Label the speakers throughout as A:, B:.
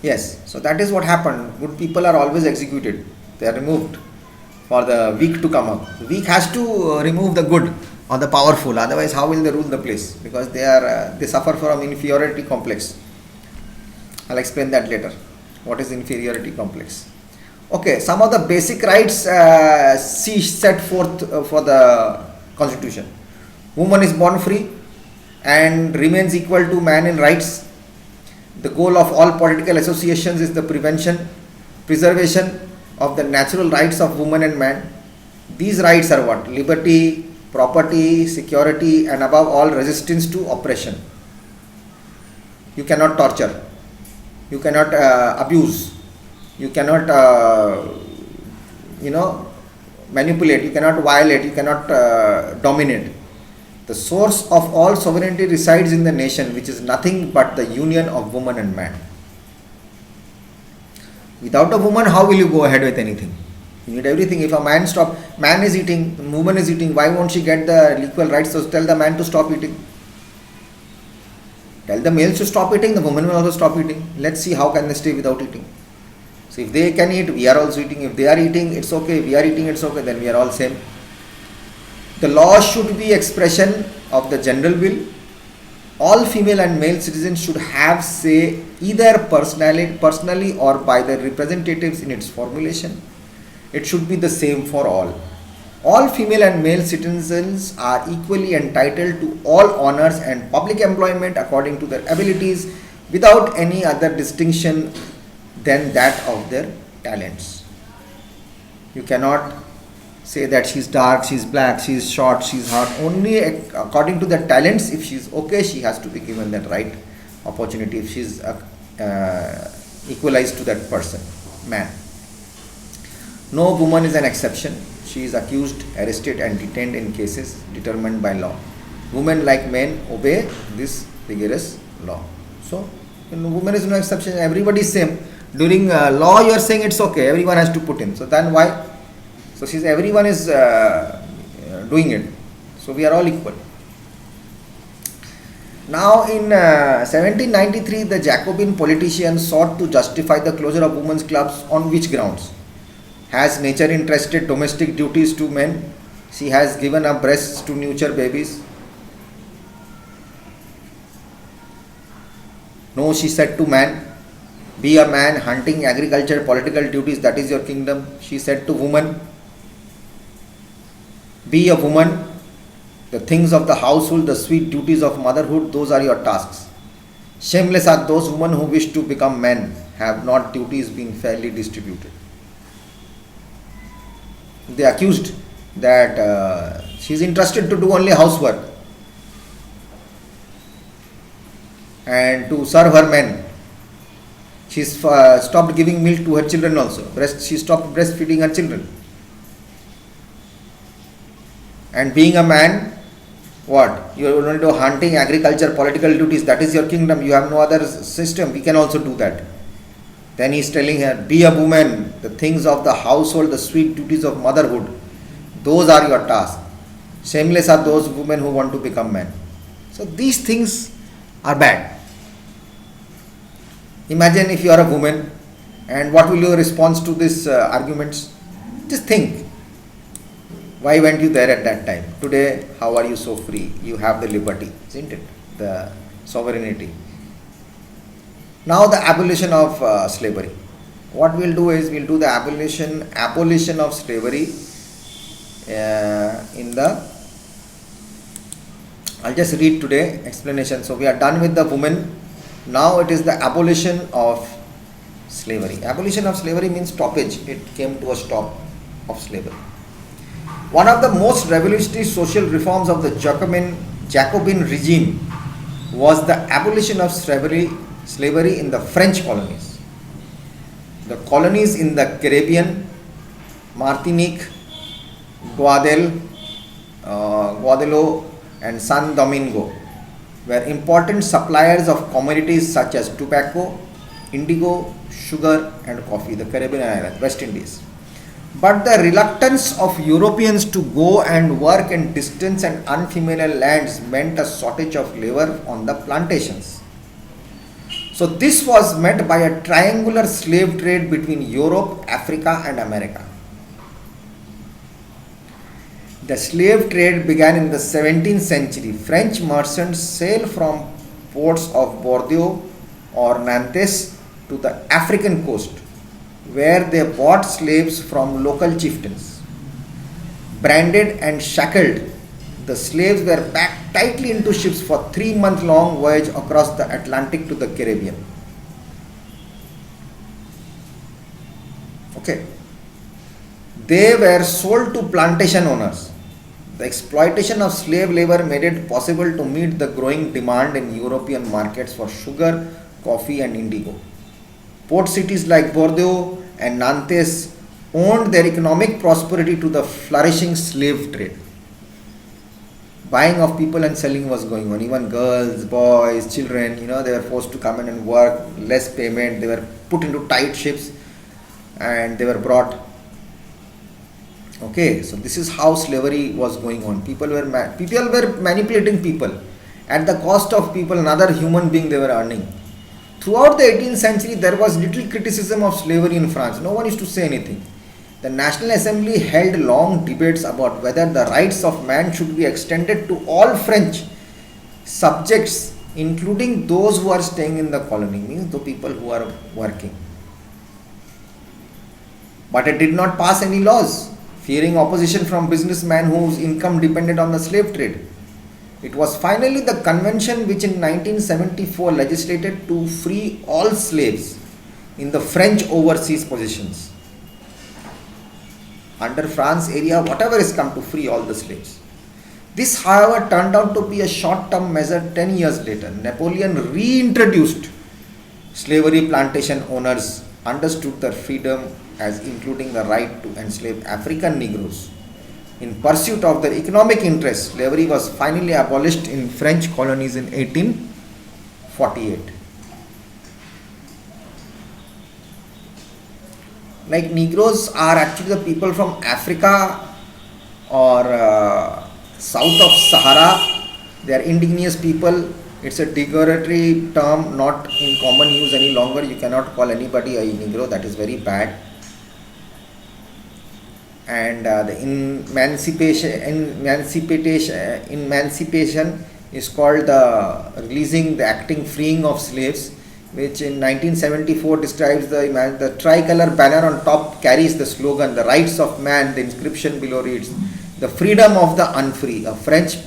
A: Yes, so that is what happened. Good people are always executed. They are removed for the weak to come up. Weak has to remove the good or the powerful. Otherwise, how will they rule the place? Because they suffer from inferiority complex. I'll explain that later. What is inferiority complex? Okay, some of the basic rights she set forth for the constitution. Woman is born free and remains equal to man in rights. The goal of all political associations is the preservation of the natural rights of woman and man. These rights are what? Liberty, property, security, and above all, resistance to oppression. You cannot torture, you cannot abuse, you cannot, manipulate, you cannot violate, you cannot dominate. The source of all sovereignty resides in the nation, which is nothing but the union of woman and man. Without a woman, how will you go ahead with anything? You need everything. If a man is eating, woman is eating, why won't she get the equal rights? So tell the man to stop eating. Tell the males to stop eating, the woman will also stop eating. Let's see how can they stay without eating. So if they can eat, we are also eating. If they are eating, it's okay. We are eating, it's okay. Then we are all same. The law should be expression of the general will. All female and male citizens should have say either personally or by their representatives in its formulation. It should be the same for all. All female and male citizens are equally entitled to all honors and public employment according to their abilities without any other distinction than that of their talents. You cannot say that she's dark, she's black, she's short, she's hot. Only according to the talents, if she's okay, she has to be given that right opportunity if she's equalized to that person, man. No woman is an exception. She is accused, arrested and detained in cases determined by law. Women like men obey this rigorous law. So, woman is no exception. Everybody is same. During law you are saying it's okay, everyone has to put in. So then why? So since everyone is doing it, so we are all equal. Now in 1793, the Jacobin politicians sought to justify the closure of women's clubs on which grounds? Has nature entrusted domestic duties to men? She has given up breasts to nurture babies. No, she said to man, be a man, hunting, agriculture, political duties, that is your kingdom. She said to woman, be a woman, the things of the household, the sweet duties of motherhood, those are your tasks. Shameless are those women who wish to become men, have not duties been fairly distributed. They accused that she is interested to do only housework and to serve her men. She stopped giving milk to her children also. She stopped breastfeeding her children. And being a man, what? You are only do hunting, agriculture, political duties, that is your kingdom. You have no other system. We can also do that. Then he is telling her, be a woman, the things of the household, the sweet duties of motherhood, those are your tasks. Shameless are those women who want to become men. So these things are bad. Imagine if you are a woman and what will your response to these arguments? Just think. Why went you there at that time? Today, how are you so free? You have the liberty, isn't it? The sovereignty. Now the abolition of slavery. What we'll do is we'll do the abolition of slavery I'll just read today explanation. So we are done with the women. Now it is the abolition of slavery. Abolition of slavery means stoppage. It came to a stop of slavery. One of the most revolutionary social reforms of the Jacobin regime was the abolition of slavery in the French colonies. The colonies in the Caribbean, Martinique, Guadeloupe and San Domingo were important suppliers of commodities such as tobacco, indigo, sugar and coffee, the Caribbean islands, West Indies. But the reluctance of Europeans to go and work in distant and unfamiliar lands meant a shortage of labor on the plantations. So this was met by a triangular slave trade between Europe, Africa and America. The slave trade began in the 17th century. French merchants sailed from ports of Bordeaux or Nantes to the African coast, where they bought slaves from local chieftains. Branded and shackled, the slaves were packed tightly into ships for 3-month long voyage across the Atlantic to the Caribbean. Okay. They were sold to plantation owners. The exploitation of slave labor made it possible to meet the growing demand in European markets for sugar, coffee and indigo. Port cities like Bordeaux and Nantes owed their economic prosperity to the flourishing slave trade. Buying of people and selling was going on. Even girls, boys, children, they were forced to come in and work, less payment. They were put into tight ships and they were brought. Okay, so this is how slavery was going on. People were manipulating people at the cost of people, another human being they were earning. Throughout the 18th century, there was little criticism of slavery in France. No one used to say anything. The National Assembly held long debates about whether the rights of man should be extended to all French subjects, including those who are staying in the colony, means the people who are working. But it did not pass any laws, fearing opposition from businessmen whose income depended on the slave trade. It was finally the convention which in 1974 legislated to free all slaves in the French overseas possessions. Under France area, whatever is come to free all the slaves. This, however, turned out to be a short-term measure. 10 years later, Napoleon reintroduced slavery. Plantation owners understood their freedom as including the right to enslave African Negroes. In pursuit of their economic interests, slavery was finally abolished in French colonies in 1848. Like Negroes are actually the people from Africa or south of Sahara. They are indigenous people. It's a derogatory term, not in common use any longer. You cannot call anybody a Negro. That is very bad. And the emancipation is called the releasing, the acting freeing of slaves, which in 1974 describes the tricolor banner on top carries the slogan, the rights of man. The inscription below reads, the freedom of the unfree. A French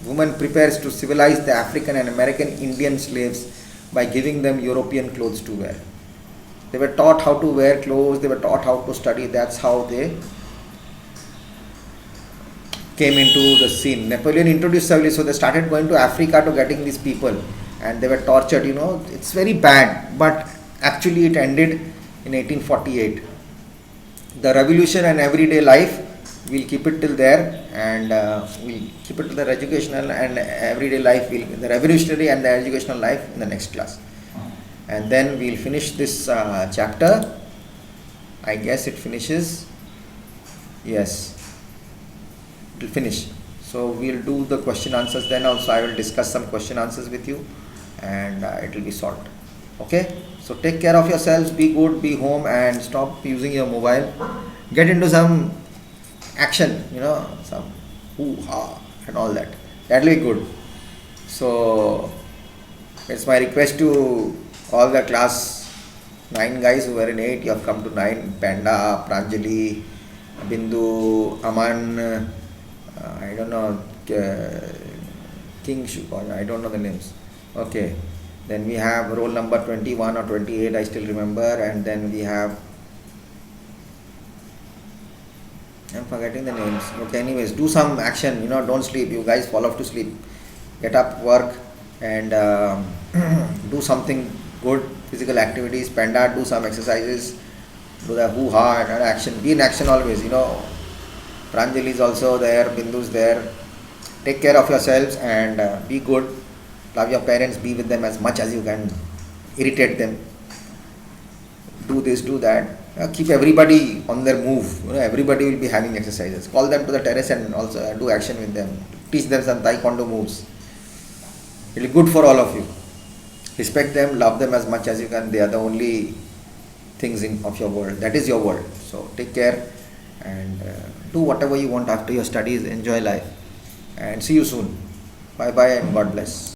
A: woman prepares to civilize the African and American Indian slaves by giving them European clothes to wear. They were taught how to wear clothes, they were taught how to study. That's how they came into the scene. Napoleon introduced slavery, so they started going to Africa to getting these people, and they were tortured. It's very bad, but actually it ended in 1848. The revolution and everyday life, we'll keep it till there, and we'll keep it to the educational and everyday life, the revolutionary and the educational life in the next class. And then we'll finish this chapter. I guess it finishes. Yes, it will finish. So we'll do the question answers then also. I will discuss some question answers with you, and it will be solved. Okay, so take care of yourselves, be good, be home, and stop using your mobile. Get into some action, some hoo-ha and all that. That will be good. So it's my request to all the class 9 guys who were in 8, you have come to 9. Panda, Pranjali, Bindu, Aman, I don't know, King Shukor, I don't know the names. Okay, then we have roll number 21 or 28, I still remember, and then we have, I'm forgetting the names. Okay, anyways, do some action, don't sleep. You guys fall off to sleep. Get up, work, and do something good, physical activities. Panda, do some exercises, do the hoo-ha and action. Be in action always, Pranjali is also there, Bindu's there. Take care of yourselves and be good. Love your parents, be with them as much as you can. Irritate them. Do this, do that. Keep everybody on their move. Everybody will be having exercises. Call them to the terrace and also do action with them. Teach them some taekwondo moves. It will be good for all of you. Respect them, love them as much as you can. They are the only things of your world. That is your world. So take care and do whatever you want after your studies. Enjoy life and see you soon. Bye bye and God bless.